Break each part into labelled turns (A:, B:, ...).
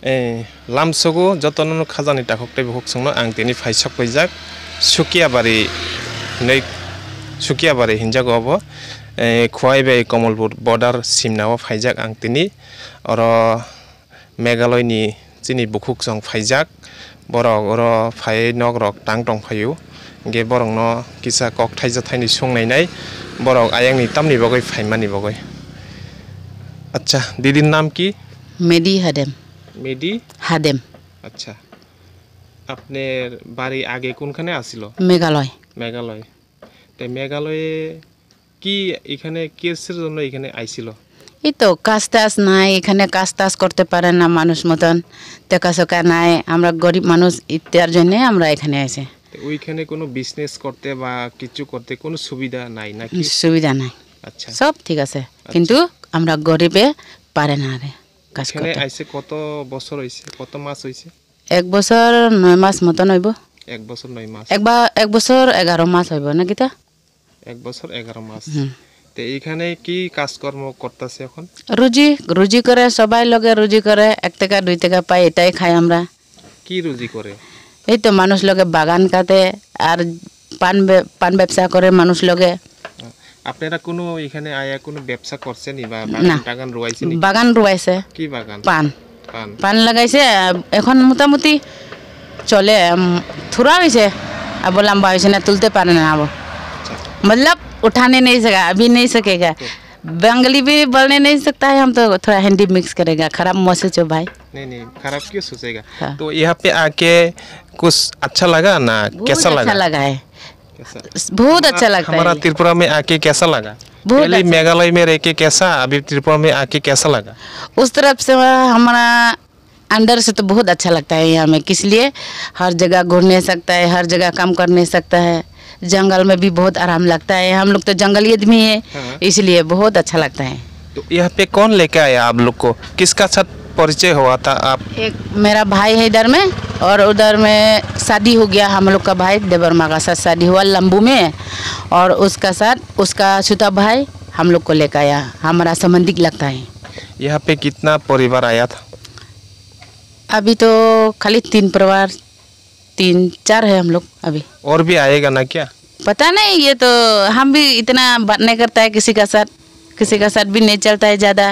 A: लामसगो जतन खाजानि टाखकटे बुक संनो आं तेनि फाइसक पैजाक सुकियाबारि हिंजागो अब खुवाइबे कमलपुर बॉर्डर सिमनाव फाइजाक आं तेनि और मेघालय नि चिनि बुकुक जंग फाइजाक बरक और फाइ नग रक टांग टंग फायु गे बरक न किसा कक थाइजा थाइनि संनायनाय बरक आयांनि तामनि बगै फाइमानि बगै। अच्छा दीदी नाम की?
B: मेडी हादेम।
A: मेडी
B: हादेम।
A: अच्छा आपने बारी आगे কোনখানে আসিল?
B: মেঘালয়।
A: মেঘালয় তে মেঘালয়ে কি এখানে কেসের জন্য এখানে আইছিল?
B: এই তো কাজ টাজ নাই এখানে কাজ টাজ করতে পারে না মানুষ মতন টাকা সকা নাই আমরা গরিব মানুষ ইত্যার জন্য আমরা এখানে আইছে।
A: ওইখানে কোনো বিজনেস করতে বা কিছু করতে কোনো সুবিধা নাই নাকি?
B: সুবিধা নাই। আচ্ছা সব ঠিক আছে কিন্তু আমরা গরিবে পারে না রে কাজ করতে।
A: এখানে আইছে কত বছর হইছে কত মাস হইছে?
B: 1 বছর 9 মাস মতন হইব।
A: 1 বছর 9 মাস।
B: 1 বছর 11 মাস হইব না কিতা?
A: 1 বছর 11 মাস। তে এখানে কি কাজকর্ম করতেছে এখন? রুজি
B: করে সবাই লগে রুজি করে 1 টাকা 2 টাকা পাই এটাই খাই আমরা।
A: কি রুজি করে?
B: এই তো মানুষ লগে বাগান কাটে আর পান ব্যবসা করে মানুষ লগে।
A: আপনারা কোনো এখানে আয়া কোনো ব্যবসা করছেন বা বাগান রুয়াইছেন?
B: বাগান রুয়াইছে।
A: কি বাগান?
B: পান লাগাইছে এখন মোটামুটি চলে থোড়া হইছে अब लंबा হইছে না তুলতে পারে না अब मतलब उठाने नहीं सका अभी नहीं सकेगा बंगाली भी बोलने नहीं सकता है हम तो थोड़ा हिंदी मिक्स करेगा खराब मत सोचो भाई।
A: नहीं खराब क्यों सोचेगा? तो यहाँ पे आके कुछ अच्छा लगा ना कैसा लगा?
B: अच्छा लगा है बहुत अच्छा लगता है।
A: हमारा त्रिपुरा में आके कैसा लगा? पहले मेघालय में रह के कैसा अभी त्रिपुरा में आके कैसा लगा?
B: उस तरफ से हमारा अंदर से तो बहुत अच्छा लगता है यहाँ में किस लिए हर जगह घूमने सकता है हर जगह काम करने सकता है जंगल में भी बहुत आराम लगता है हम लोग तो जंगली आदमी है इसलिए बहुत अच्छा लगता है।
A: तो यहाँ पे कौन लेके आया आप लोग को किसका साथ परिचय हुआ था आप?
B: एक मेरा भाई है इधर में और उधर में शादी हो गया हम लोग का भाई देवरमा का साथ शादी हुआ लंबू में और उसका साथ उसका छुता भाई हम लोग को लेकर आया हमारा संबंधी लगता है।
A: यहाँ पे कितना परिवार आया था?
B: अभी तो खाली 3 परिवार 3-4 है हम लोग अभी।
A: और भी आएगा ना क्या?
B: पता नहीं ये तो हम भी इतना बात नहीं करता है किसी का साथ भी नहीं चलता है ज़्यादा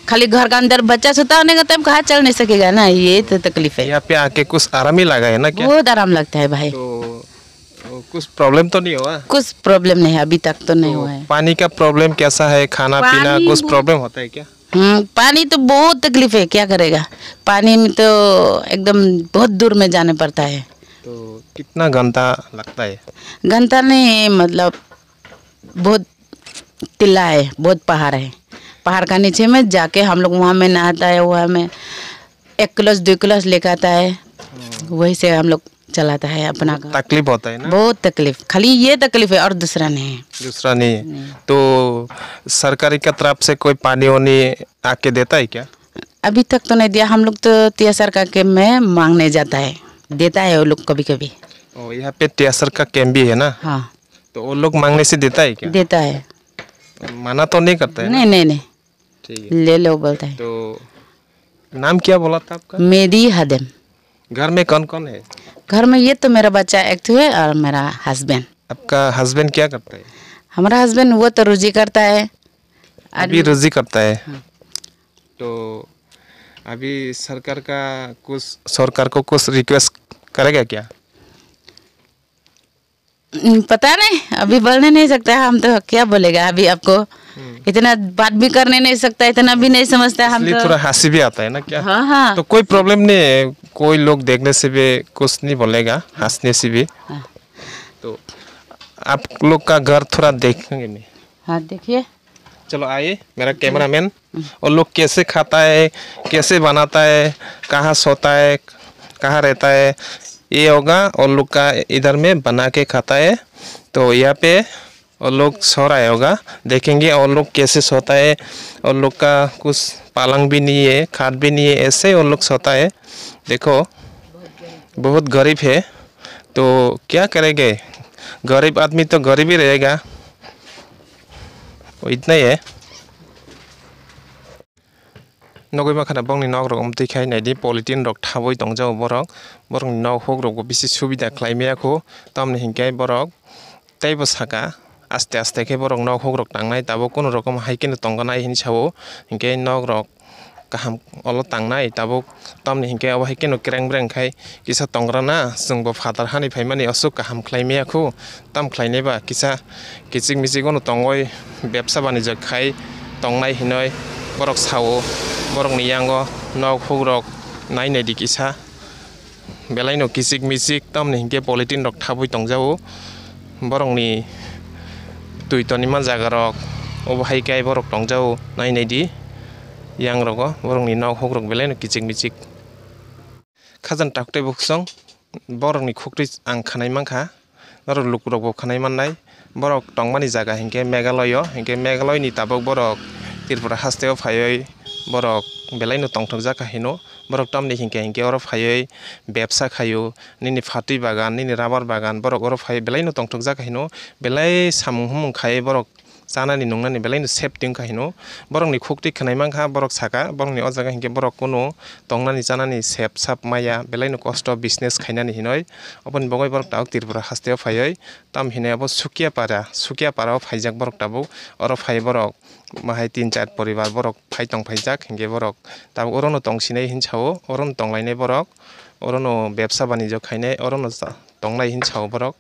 B: खाली घर का अंदर बच्चा सोता होने का टाइम कहाँ चल नहीं सकेगा ना ये तो तकलीफ है।
A: यहाँ पे आके कुछ आराम ही लगा है ना क्या?
B: बहुत आराम लगता है भाई।
A: तो कुछ प्रॉब्लम तो नहीं हुआ?
B: कुछ प्रॉब्लम नहीं है अभी तक तो नहीं हुआ है।
A: पानी का प्रॉब्लम कैसा है खाना पीना कुछ प्रॉब्लम होता है क्या?
B: पानी तो बहुत तकलीफ है क्या करेगा पानी में तो एकदम बहुत दूर में जाने पड़ता है।
A: तो कितना घंटा लगता है?
B: घंटा नहीं मतलब बहुत टिल्ला है बहुत पहाड़ है पहाड़ का नीचे में जाके हम लोग वहाँ में नहाता है वहाँ में 1 क्लास 2 क्लास लेकर आता है वही से हम लोग चलाता है अपना।
A: तकलीफ होता है ना?
B: बहुत तकलीफ खाली ये तकलीफ है और दूसरा नहीं है।
A: दूसरा नहीं है। तो सरकारी की तरफ से कोई पानी वानी आके देता है क्या?
B: अभी तक तो नहीं दिया हम लोग तो टीएसआर का कैंप में मांगने जाता है देता है वो लोग कभी कभी।
A: यहाँ पे टीएसआर का कैंप भी है ना?
B: हाँ
A: तो वो लोग मांगने से देता है क्या?
B: देता है
A: मना तो नहीं करता है?
B: नहीं
A: ठीक है
B: ले लो बोलता है।
A: तो नाम क्या बोला था आपका?
B: मेडी हादेम।
A: घर में कौन कौन है?
B: घर में ये तो मेरा बच्चा एक है और मेरा हस्बैंड।
A: आपका हस्बैंड क्या करता है?
B: हमारा हस्बैंड वो तो रोजी करता है
A: अभी रोजी करता है। तो अभी सरकार को कुछ रिक्वेस्ट करेगा क्या?
B: पता नहीं अभी बोलने नहीं सकता हम तो क्या बोलेगा अभी आपको इतना बात भी करने नहीं सकता इतना भी नहीं समझता हम तो
A: थोड़ा हंसी भी आता है ना क्या?
B: हाँ
A: तो कोई प्रॉब्लम नहीं है कोई लोग देखने से भी कुछ नहीं बोलेगा हंसने से भी। तो आप लोग का घर थोड़ा देखेंगे नहीं?
B: हाँ देखिए
A: चलो आइए मेरा कैमरामैन और लोग कैसे खाता है कैसे बनाता है कहाँ सोता है कहाँ रहता है ये होगा और लोग का इधर में बना के खाता है। तो यहाँ पे और लोग सो रहा होगा देखेंगे और लोग कैसे सोता है और लोग का कुछ पालंग भी नहीं है खाद भी नहीं है ऐसे और लोग सोता है। देखो बहुत गरीब है तो क्या करेंगे गरीब आदमी तो गरीब ही रहेगा वो इतना ही है। nogoi makhana bongni nog rok amtui khai naidi polythene rok thaboi tongjao borok borok nog hok rok bisi subida khlaimaya ko tamni hingke borok teibo saka aste aste ke borok nog hok rok tangnai tabo kono rokom haikeno tongganai hini sao hingke nog rok kaham olo tangnai tabo tamni hingke abo haikeno kreng breng khai kisa tongrana jungbo father hani phaimani asuk kaham khlaimaya ko tam khlainai ba kisa kichik michik ono tongoi ব্যবসা বাণিজ্য khai tongnai hinoi borok sao borok ni yango nog hok rok nainai di kisa belai no kichik michik tamni hingke polythene rok thaboi tongjao borok ni tui tonima jaga rok obo haikai borok tongjao nainai di yang rogo borok ni nog hok rok belai no kichik michik khajan taktoi boksong borok ni khukri ang khanai mangkha aro luk rok bo khanai mannai borok tongmani jaga hingke Meghalaya ni tabok borok Tripura hasteo phaioi borok belai no tongthokjaka hino borok tamni hingke oro phaioi ব্যবসা khaio nini phatui bagan nini rubber bagan borok oro phai belai no tongthokjaka hino belai samung humung khai borok chanani nungnani belai no safety wngkha hino borok ni khukti khanai mangkha borok saka borok ni o jaga hingke borok kono tongnani chanani sep sap maya belai no kosto business khainani hinoi oboni bogoi borok tabok Tripura hasteo phaioi tam hinai abo Sukiapara o phaijak borok tabok oro phai borok mahai 3-4 poribar borok phai tong phaijak hingke borok tabok orono tongsinai hinsao orono tonglainai borok orono ব্যবসা বাণিজ্য khainai orono tongnai hinsao borok।